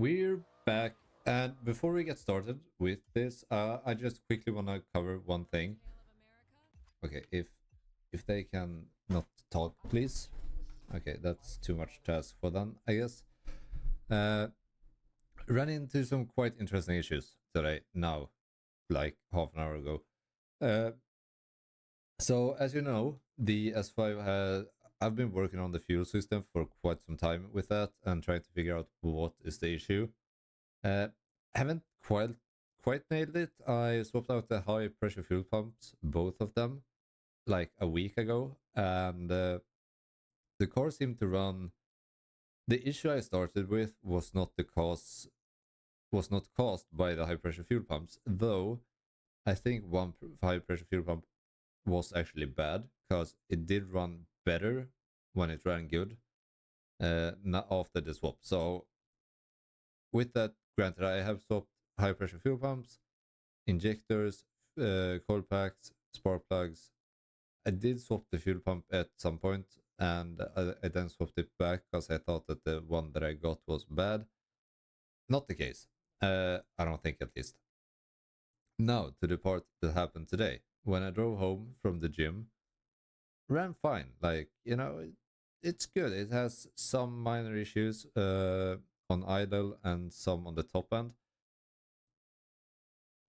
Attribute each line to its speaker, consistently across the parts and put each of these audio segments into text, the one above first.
Speaker 1: We're back, and before we get started with this, I just quickly want to cover one thing. Okay, if they can not talk, please. Okay, that's too much to ask for them, I guess. Uh, Ran into some quite interesting issues today. Now, like half an hour ago. Uh, so as you know, the S5 has. I've been working on the fuel system for quite some time with that and trying to figure out what is the issue. Uh, haven't quite nailed it. I swapped out the high pressure fuel pumps, both of them, like a week ago, and the car seemed to run. The issue I started with was not caused by the high pressure fuel pumps, though I think one high pressure fuel pump was actually bad because it did run better when it ran good, not after the swap. So with that, granted, I have swapped high pressure fuel pumps, injectors, coil packs, spark plugs. I did swap the fuel pump at some point, and I then swapped it back because I thought that the one that I got was bad. Not the case. I don't think, at least. Now to the part that happened today. When I drove home from the gym, ran fine. Like, it's good. It has some minor issues on idle and some on the top end.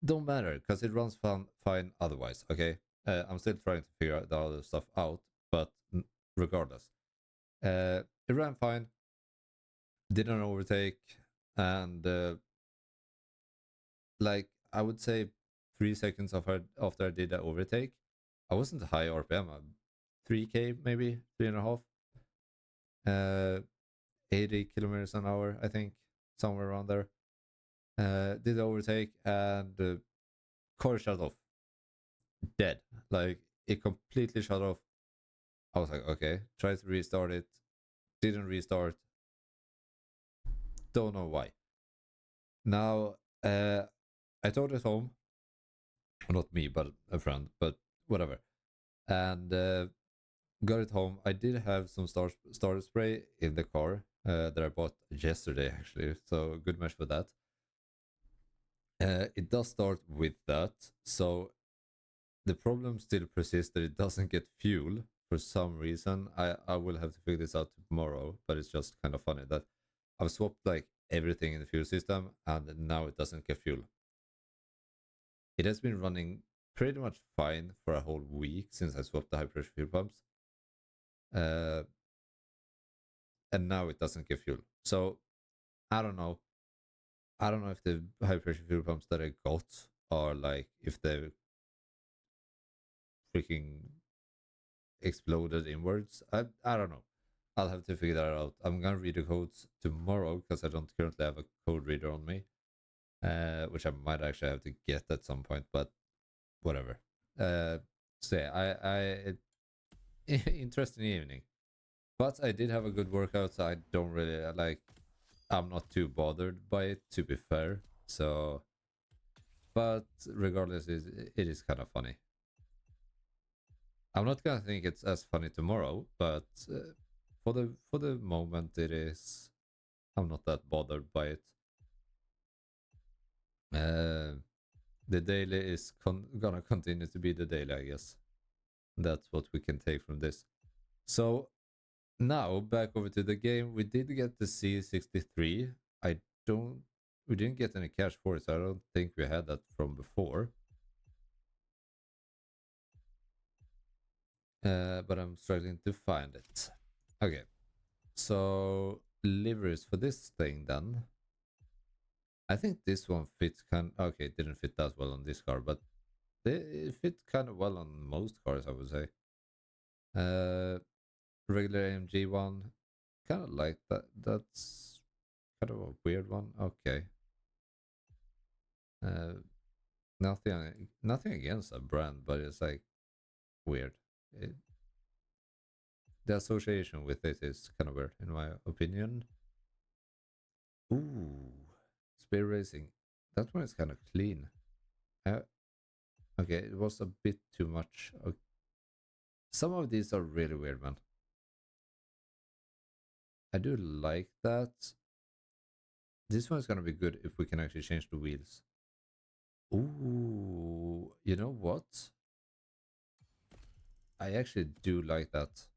Speaker 1: Don't matter because it runs fine otherwise. Okay, I'm still trying to figure out the other stuff out, but regardless, it ran fine. Didn't overtake, and like I would say, 3 seconds after I did that overtake, I wasn't high RPM, 3K maybe 3.5, 80 kilometers an hour, I think, somewhere around there. Did the overtake and car shut off, dead. Like it completely shut off. I was like, okay, try to restart it. Didn't restart. Don't know why. Now, I told it home. Not me, but a friend, but whatever. And got it home. I did have some starter spray in the car that I bought yesterday, actually. So good mesh for that. It does start with that. So the problem still persists that it doesn't get fuel for some reason. I will have to figure this out tomorrow, but it's just kind of funny that I've swapped like everything in the fuel system and now it doesn't get fuel. It has been running pretty much fine for a whole week since I swapped the high pressure fuel pumps. Uh, and now it doesn't get fuel. So I don't know. I don't know if the high pressure fuel pumps that I got are like if they freaking exploded inwards. I don't know. I'll have to figure that out. I'm gonna read the codes tomorrow because I don't currently have a code reader on me, which I might actually have to get at some point. But whatever. So yeah, interesting evening. But I did have a good workout, so I don't really like. I'm not too bothered by it, to be fair. So, but regardless, it is kind of funny. I'm not gonna think it's as funny tomorrow, but for the moment, it is. I'm not that bothered by it. Uh, the daily is gonna continue to be the daily, I guess. That's what we can take from this. So now back over to the game. We did get the C63. I don't. We didn't get any cash for it, so I don't think we had that from before. But I'm struggling to find it. Okay, so liveries for this thing then. I think this one fits okay, it didn't fit that well on this car, but it fit kind of well on most cars, I would say. Uh, Regular AMG one, kind of like that. That's kind of a weird one. Okay. Uh, nothing against a brand, but it's like weird. It, the association with it is kind of weird, in my opinion. Ooh, Spear Racing. That one is kind of clean. Uh, okay, it was a bit too much. Okay. Some of these are really weird, man. I do like that. This one's gonna be good if we can actually change the wheels. Ooh, you know what? I actually do like that.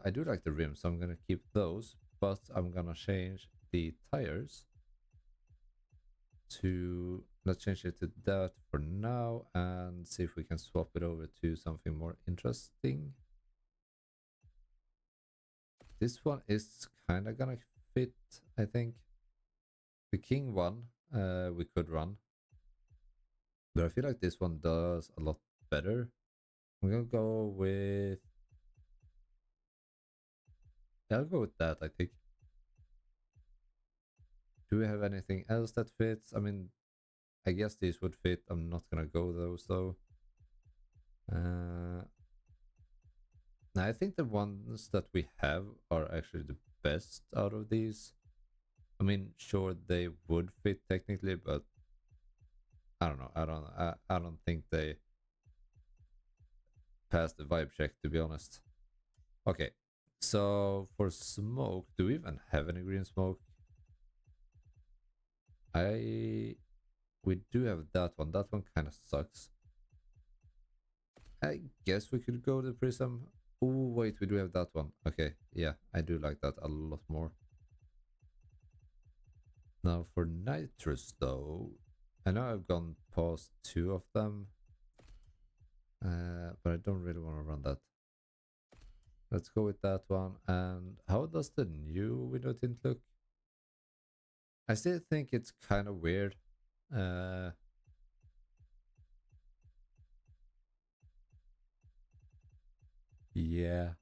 Speaker 1: I do like the rims, so I'm gonna keep those, but I'm gonna change the tires to, let's change it to that for now and see if we can swap it over to something more interesting. This one is kind of gonna fit, I think. The King one, we could run, but I feel like this one does a lot better. I'm gonna go with, yeah, I'll go with that, I think. Do we have anything else that fits? I mean, I guess these would fit. I'm not gonna go those though. I think the ones that we have are actually the best out of these. I mean, sure they would fit technically, but I don't know. I don't think they passed the vibe check, to be honest. Okay, so for smoke, do we even have any green smoke? We do have that one. That one kind of sucks. I guess we could go the prism. Oh wait, we do have that one. Okay, yeah, I do like that a lot more. Now for nitrous though, I know I've gone past 2 of them, but I don't really want to run that. Let's go with that one. And how does the new window tint look? I still think it's kind of weird. Yeah.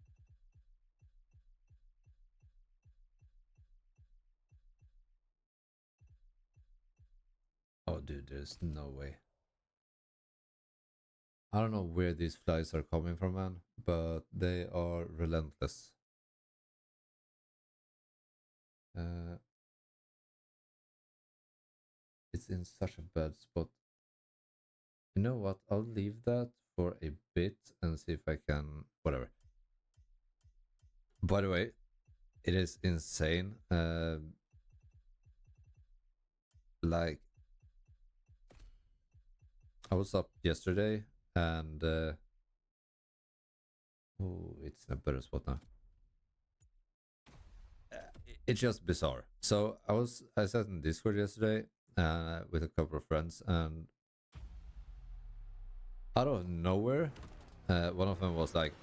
Speaker 1: Oh, dude, there's no way. I don't know where these flies are coming from, man, but they are relentless. Uh, it's in such a bad spot. You know what? I'll leave that for a bit and see if I can. Whatever. By the way, it is insane. Like, I was up yesterday and oh, it's in a better spot now. It's just bizarre. So I sat in Discord yesterday with a couple of friends, and out of nowhere, one of them was like,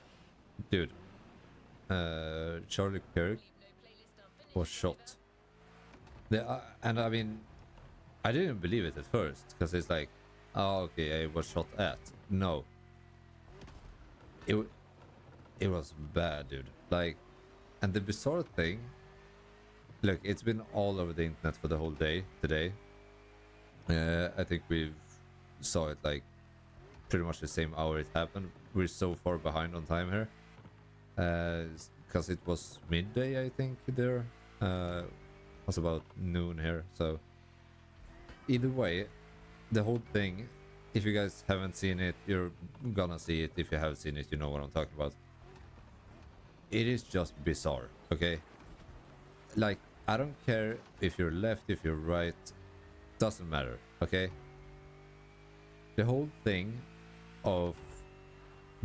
Speaker 1: "Dude, Charlie Kirk was shot." And I mean, I didn't believe it at first because it's like, "Oh, okay, I was shot at." No, it it was bad, dude. Like, and the bizarre thing, look, it's been all over the internet for the whole day today. I think we saw it like pretty much the same hour it happened. We're so far behind on time here. Because it was midday, I think, there. It was about noon here. So, either way, the whole thing, if you guys haven't seen it, you're gonna see it. If you have seen it, you know what I'm talking about. It is just bizarre, okay? Like, I don't care if you're left, if you're right, doesn't matter, okay? The whole thing of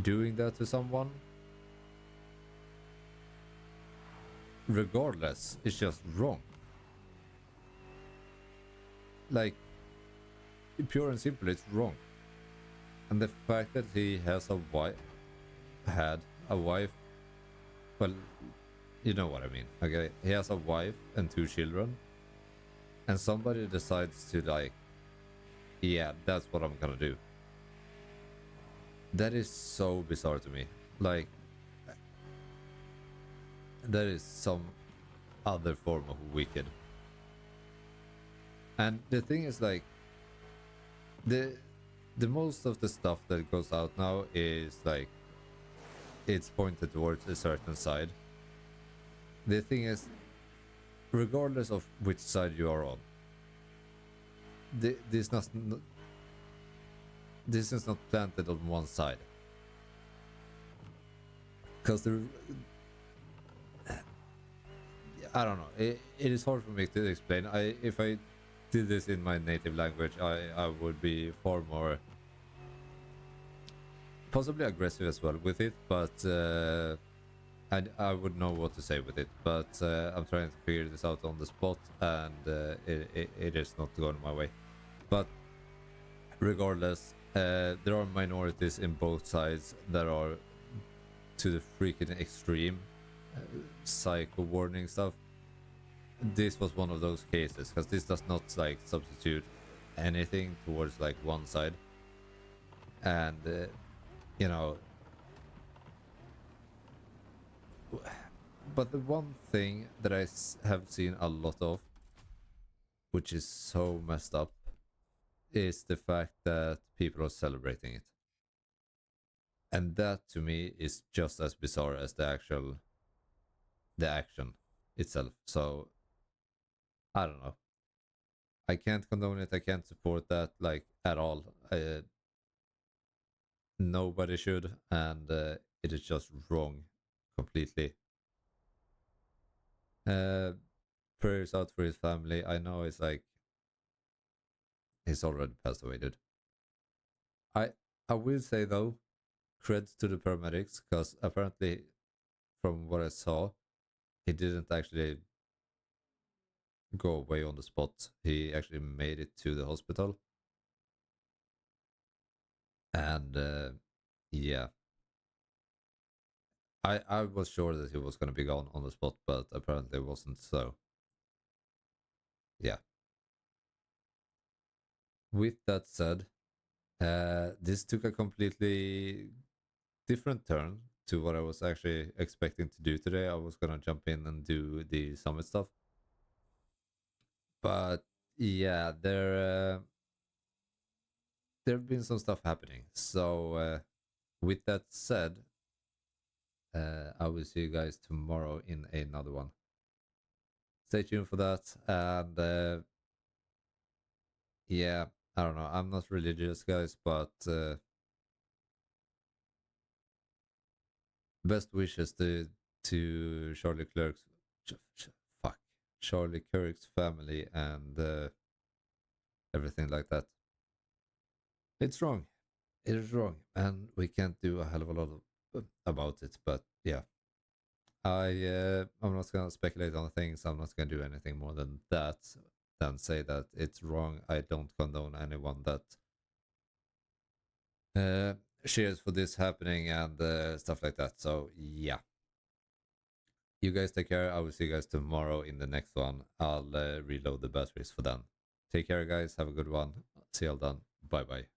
Speaker 1: doing that to someone, regardless, is just wrong. Like, pure and simple, it's wrong. And the fact that he has a wife, had a wife, well, you know what I mean, okay? He has a wife and 2 children, and somebody decides to, like, yeah, that's what I'm gonna do. That is so bizarre to me. Like, that is some other form of wicked. And the thing is, like, the most of the stuff that goes out now is like it's pointed towards a certain side. The thing is, regardless of which side you are on, this is not planted on one side. Because I don't know. It is hard for me to explain. If I did this in my native language, I would be far more possibly aggressive as well with it, but I would know what to say with it. But I'm trying to figure this out on the spot, and it is not going my way. But regardless, there are minorities in both sides that are to the freaking extreme psycho warning stuff. This was one of those cases because this does not like substitute anything towards like one side, and you know. But the one thing that have seen a lot of, which is so messed up, is the fact that people are celebrating it. And that to me is just as bizarre as the action itself. So I don't know. I can't condone it. I can't support that like at all. Nobody should, and it is just wrong completely. Uh, Prayers out for his family. I know it's like he's already passed away, dude. I I will say though, creds to the paramedics because apparently, from what I saw, he didn't actually go away on the spot. He actually made it to the hospital, and yeah, I was sure that he was gonna be gone on the spot, but apparently it wasn't. So yeah. With that said, this took a completely different turn to what I was actually expecting to do today. I was gonna jump in and do the summit stuff, but yeah, there have been some stuff happening. So with that said, I will see you guys tomorrow in another one. Stay tuned for that, and yeah, I don't know. I'm not religious, guys, but best wishes to Charlie Clerk's fuck Charlie Kirk's family and everything like that. It's wrong. It is wrong, and we can't do a hell of a lot about it. But yeah, I'm not gonna speculate on things. I'm not gonna do anything more than that. Than say that it's wrong. I don't condone anyone that uh, cheers for this happening and stuff like that. So yeah, you guys take care. I will see you guys tomorrow in the next one. I'll reload the batteries for then. Take care, guys. Have a good one. See y'all then. Bye bye.